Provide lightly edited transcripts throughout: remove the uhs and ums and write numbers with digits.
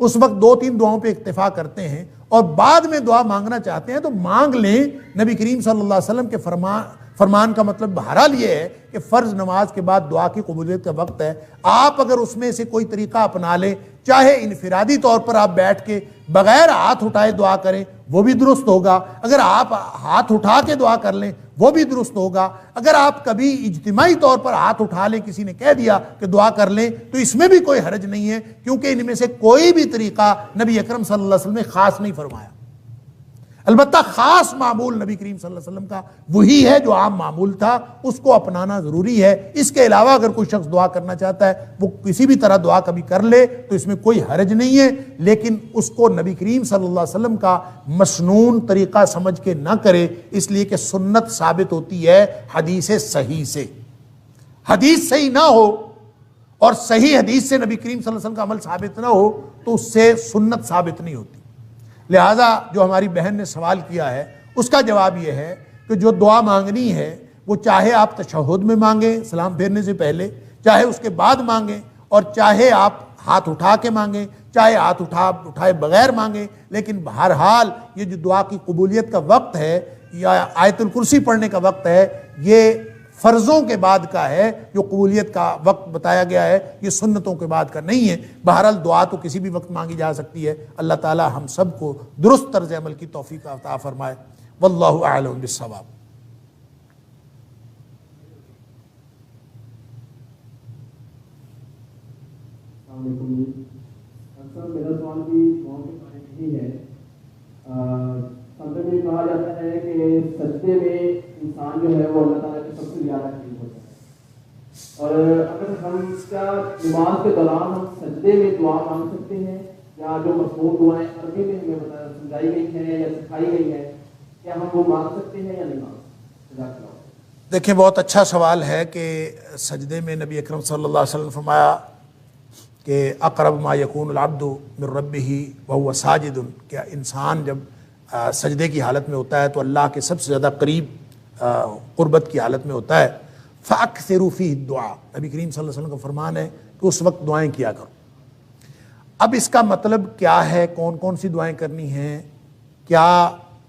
اس وقت 2-3 دعاؤں پہ اکتفا کرتے ہیں اور بعد میں دعا مانگنا چاہتے ہیں تو مانگ لیں۔ نبی کریم صلی اللہ علیہ وسلم کے فرمان کا مطلب بہرحال یہ ہے کہ فرض نماز کے بعد دعا کی قبولیت کا وقت ہے، آپ اگر اس میں سے کوئی طریقہ اپنا لیں، چاہے انفرادی طور پر آپ بیٹھ کے بغیر ہاتھ اٹھائے دعا کریں وہ بھی درست ہوگا، اگر آپ ہاتھ اٹھا کے دعا کر لیں وہ بھی درست ہوگا، اگر آپ کبھی اجتماعی طور پر ہاتھ اٹھا لیں، کسی نے کہہ دیا کہ دعا کر لیں تو اس میں بھی کوئی حرج نہیں ہے، کیونکہ ان میں سے کوئی بھی طریقہ نبی اکرم صلی اللہ علیہ وسلم نے خاص نہیں فرمایا۔ البتہ خاص معمول نبی کریم صلی اللہ علیہ وسلم کا وہی ہے جو عام معمول تھا، اس کو اپنانا ضروری ہے۔ اس کے علاوہ اگر کوئی شخص دعا کرنا چاہتا ہے وہ کسی بھی طرح دعا کبھی کر لے تو اس میں کوئی حرج نہیں ہے، لیکن اس کو نبی کریم صلی اللہ علیہ وسلم کا مسنون طریقہ سمجھ کے نہ کرے، اس لیے کہ سنت ثابت ہوتی ہے حدیث صحیح سے۔ حدیث صحیح نہ ہو اور صحیح حدیث سے نبی کریم صلی اللہ علیہ وسلم کا عمل ثابت نہ ہو تو اس سے سنت ثابت نہیں ہوتی۔ لہٰذا جو ہماری بہن نے سوال کیا ہے اس کا جواب یہ ہے کہ جو دعا مانگنی ہے وہ چاہے آپ تشہد میں مانگیں سلام پھیرنے سے پہلے، چاہے اس کے بعد مانگیں، اور چاہے آپ ہاتھ اٹھا کے مانگیں، چاہے ہاتھ اٹھائے بغیر مانگیں، لیکن بہرحال یہ جو دعا کی قبولیت کا وقت ہے یا آیت الکرسی پڑھنے کا وقت ہے یہ فرضوں کے بعد کا ہے، جو قبولیت کا وقت بتایا گیا ہے یہ سنتوں کے بعد کا نہیں ہے۔ بہرحال دعا تو کسی بھی وقت مانگی جا سکتی ہے۔ اللہ تعالی ہم سب کو درست طرز عمل کی توفیق عطا فرمائے۔ واللہ اعلم بالصواب۔ السلام علیکم۔ اکثر میرا سوال بھی دعاؤں کے بارے میں ہی ہے۔ میں کہا جاتا ہے کہ سجدے میں انسان جو ہے وہ اللہ تعالیٰ کے سب سے زیادہ قریب ہوتا ہے، اور اگر ہم کیا نماز کے دوران ہم سجدے میں دعا مانگ سکتے ہیں، یا جو مصنون دعائیں عربی میں ہمیں سمجھائی گئی ہیں یا سکھائی گئی ہیں کیا ہم وہ مانگ سکتے ہیں یا نہیں مانگ سکتے؟ دیکھیں بہت اچھا سوال ہے کہ سجدے میں نبی اکرم صلی اللہ علیہ وسلم فرمایا کہ اقرب ما یکون العبد من ربہ وہو ساجد، کہ انسان جب سجدے کی حالت میں ہوتا ہے تو اللہ کے سب سے زیادہ قریب قربت کی حالت میں ہوتا ہے۔ فَأَكْثِرُوا فِيهِ الدُّعَاء، نبی کریم صلی اللہ علیہ وسلم کا فرمان ہے کہ اس وقت دعائیں کیا کرو۔ اب اس کا مطلب کیا ہے، کون کون سی دعائیں کرنی ہیں؟ کیا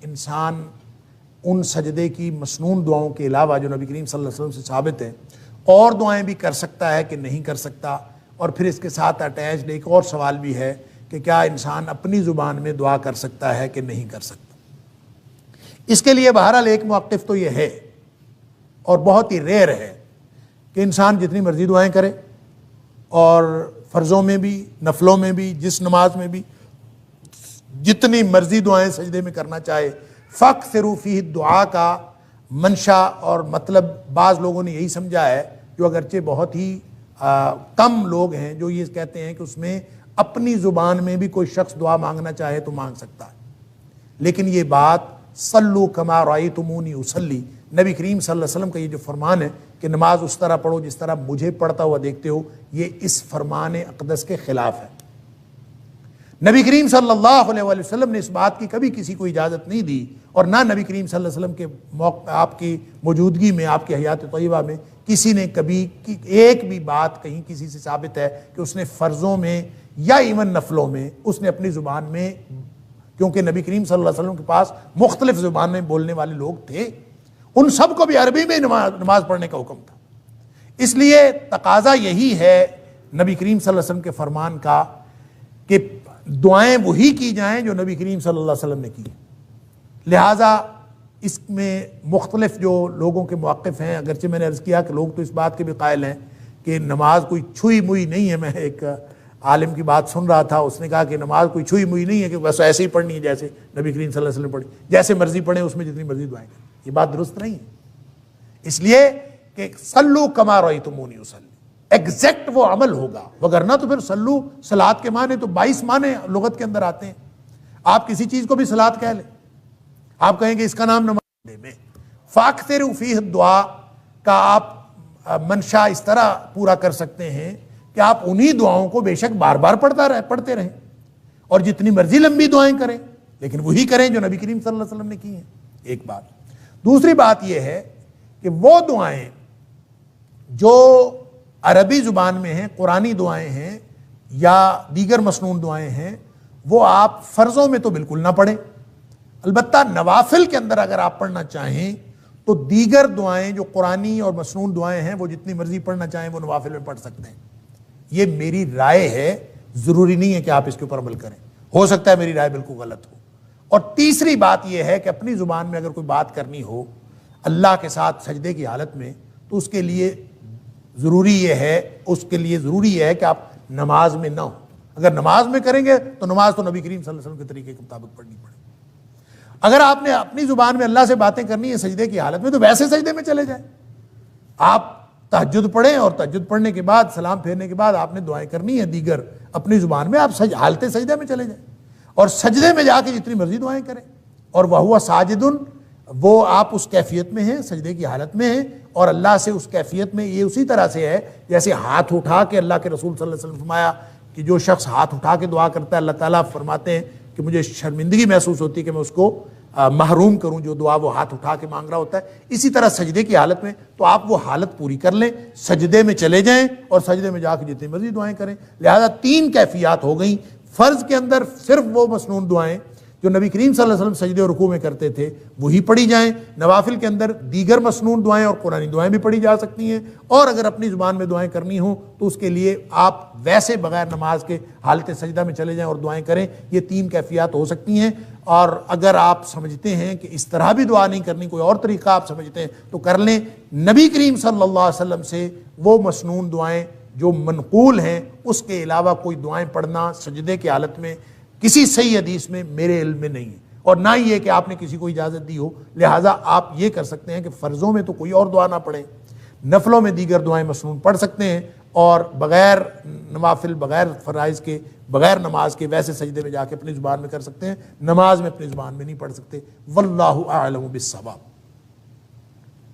انسان ان سجدے کی مسنون دعاؤں کے علاوہ جو نبی کریم صلی اللہ علیہ وسلم سے ثابت ہیں اور دعائیں بھی کر سکتا ہے کہ نہیں کر سکتا؟ اور پھر اس کے ساتھ اٹیچڈ ایک اور سوال بھی ہے کہ کیا انسان اپنی زبان میں دعا کر سکتا ہے کہ نہیں کر سکتا؟ اس کے لیے بہرحال ایک موقف تو یہ ہے اور بہت ہی ریئر ہے کہ انسان جتنی مرضی دعائیں کرے، اور فرضوں میں بھی نفلوں میں بھی جس نماز میں بھی جتنی مرضی دعائیں سجدے میں کرنا چاہے۔ فَأَكْثِرُوا فِيهِ الدُّعَاء کا منشا اور مطلب بعض لوگوں نے یہی سمجھا ہے، جو اگرچہ بہت ہی کم لوگ ہیں جو یہ کہتے ہیں کہ اس میں اپنی زبان میں بھی کوئی شخص دعا مانگنا چاہے تو مانگ سکتا ہے، لیکن یہ بات صلو کما رأیتمونی اصلی، نبی کریم صلی اللہ علیہ وسلم کا یہ جو فرمان ہے کہ نماز اس طرح پڑھو جس طرح مجھے پڑھتا ہوا دیکھتے ہو، یہ اس فرمان اقدس کے خلاف ہے۔ نبی کریم صلی اللہ علیہ وآلہ وسلم نے اس بات کی کبھی کسی کو اجازت نہیں دی، اور نہ نبی کریم صلی اللہ علیہ وسلم کے آپ کی موجودگی میں، آپ کی حیات طیبہ میں کسی نے کبھی ایک بھی بات کہیں کسی سے ثابت ہے کہ اس نے فرضوں میں یا ایون نفلوں میں اس نے اپنی زبان میں، کیونکہ نبی کریم صلی اللہ علیہ وسلم کے پاس مختلف زبان میں بولنے والے لوگ تھے، ان سب کو بھی عربی میں نماز پڑھنے کا حکم تھا۔ اس لیے تقاضا یہی ہے نبی کریم صلی اللہ علیہ وسلم کے فرمان کا کہ دعائیں وہی کی جائیں جو نبی کریم صلی اللہ علیہ وسلم نے کی۔ لہٰذا اس میں مختلف جو لوگوں کے موقف ہیں، اگرچہ میں نے عرض کیا کہ لوگ تو اس بات کے بھی قائل ہیں کہ نماز کوئی چھوئی موئی نہیں ہے۔ میں ایک عالم کی بات سن رہا تھا، اس نے کہا کہ نماز کوئی چھوئی موئی نہیں ہے کہ بس ایسے ہی پڑھنی ہے جیسے نبی کریم صلی اللہ علیہ وسلم پڑھی، جیسے مرضی پڑھیں اس میں جتنی مرضی دعائیں کریں۔ یہ بات درست نہیں ہے، اس لیے کہ صلو کما رأیتمونی اصلی، ایگزیکٹ وہ عمل ہوگا، وگرنہ تو پھر صلو صلاۃ کے معنی تو 22 معنی لغت کے اندر آتے ہیں۔ آپ کسی چیز کو بھی صلاۃ کہہ لیں، آپ کہیں کہ اس کا نام نماز میں۔ فَأَكْثِرُوا فِيهِ الدُّعَاء کا آپ منشا اس طرح پورا کر سکتے ہیں کہ آپ انہی دعاؤں کو بے شک بار بار پڑھتے رہیں، اور جتنی مرضی لمبی دعائیں کریں، لیکن وہی کریں جو نبی کریم صلی اللہ علیہ وسلم نے کی ہیں۔ ایک بات۔ دوسری بات یہ ہے کہ وہ دعائیں جو عربی زبان میں ہیں، قرآنی دعائیں ہیں، یا دیگر مسنون دعائیں ہیں وہ آپ فرضوں میں تو بالکل نہ پڑھیں. البتہ نوافل کے اندر اگر آپ پڑھنا چاہیں تو دیگر دعائیں جو قرآنی اور مسنون دعائیں ہیں وہ جتنی مرضی پڑھنا چاہیں وہ نوافل میں پڑھ سکتے ہیں. یہ میری رائے ہے، ضروری نہیں ہے کہ آپ اس کے اوپر عمل کریں، ہو سکتا ہے میری رائے بالکل غلط ہو. اور تیسری بات یہ ہے کہ اپنی زبان میں اگر کوئی بات کرنی ہو اللہ کے ساتھ سجدے کی حالت میں تو اس کے لیے ضروری یہ ہے کہ آپ نماز میں نہ ہو. اگر نماز میں کریں گے تو نماز تو نبی کریم صلی اللہ علیہ وسلم کے طریقے کے مطابق پڑھنی پڑے. اگر آپ نے اپنی زبان میں اللہ سے باتیں کرنی ہے سجدے کی حالت میں تو ویسے سجدے میں چلے جائیں. آپ تہجد پڑھیں اور تہجد پڑھنے کے بعد سلام پھیرنے کے بعد آپ نے دعائیں کرنی ہیں دیگر اپنی زبان میں، آپ حالت سجدے میں چلے جائیں اور سجدے میں جا کے جتنی مرضی دعائیں کریں. اور وَهُوَ ساجدٌ، وہ آپ اس کیفیت میں ہیں، سجدے کی حالت میں ہیں، اور اللہ سے اس کیفیت میں یہ اسی طرح سے ہے جیسے ہاتھ اٹھا کے اللہ کے رسول صلی اللہ علیہ وسلم فرمایا کہ جو شخص ہاتھ اٹھا کے دعا کرتا ہے اللہ تعالیٰ فرماتے ہیں کہ مجھے شرمندگی محسوس ہوتی ہے کہ میں اس کو محروم کروں جو دعا وہ ہاتھ اٹھا کے مانگ رہا ہوتا ہے. اسی طرح سجدے کی حالت میں تو آپ وہ حالت پوری کر لیں، سجدے میں چلے جائیں اور سجدے میں جا کے جتنی مرضی دعائیں کریں. لہذا 3 کیفیات ہو گئیں. فرض کے اندر صرف وہ مسنون دعائیں جو نبی کریم صلی اللہ علیہ وسلم سجدے اور رکوع میں کرتے تھے وہی پڑھی جائیں. نوافل کے اندر دیگر مسنون دعائیں اور قرآنی دعائیں بھی پڑھی جا سکتی ہیں، اور اگر اپنی زبان میں دعائیں کرنی ہوں تو اس کے لیے آپ ویسے بغیر نماز کے حالت سجدہ میں چلے جائیں اور دعائیں کریں. یہ 3 کیفیات ہو سکتی ہیں. اور اگر آپ سمجھتے ہیں کہ اس طرح بھی دعا نہیں کرنی، کوئی اور طریقہ آپ سمجھتے ہیں تو کر لیں. نبی کریم صلی اللہ علیہ وسلم سے وہ مسنون دعائیں جو منقول ہیں اس کے علاوہ کوئی دعائیں پڑھنا سجدے کی حالت میں کسی صحیح حدیث میں میرے علم میں نہیں ہے، اور نہ ہی یہ کہ آپ نے کسی کو اجازت دی ہو. لہٰذا آپ یہ کر سکتے ہیں کہ فرضوں میں تو کوئی اور دعا نہ پڑھیں، نفلوں میں دیگر دعائیں مسنون پڑھ سکتے ہیں، اور بغیر نوافل، بغیر فرائض کے، بغیر نماز کے ویسے سجدے میں جا کے اپنی زبان میں کر سکتے ہیں. نماز میں اپنی زبان میں نہیں پڑھ سکتے. واللہ اعلم بالصواب.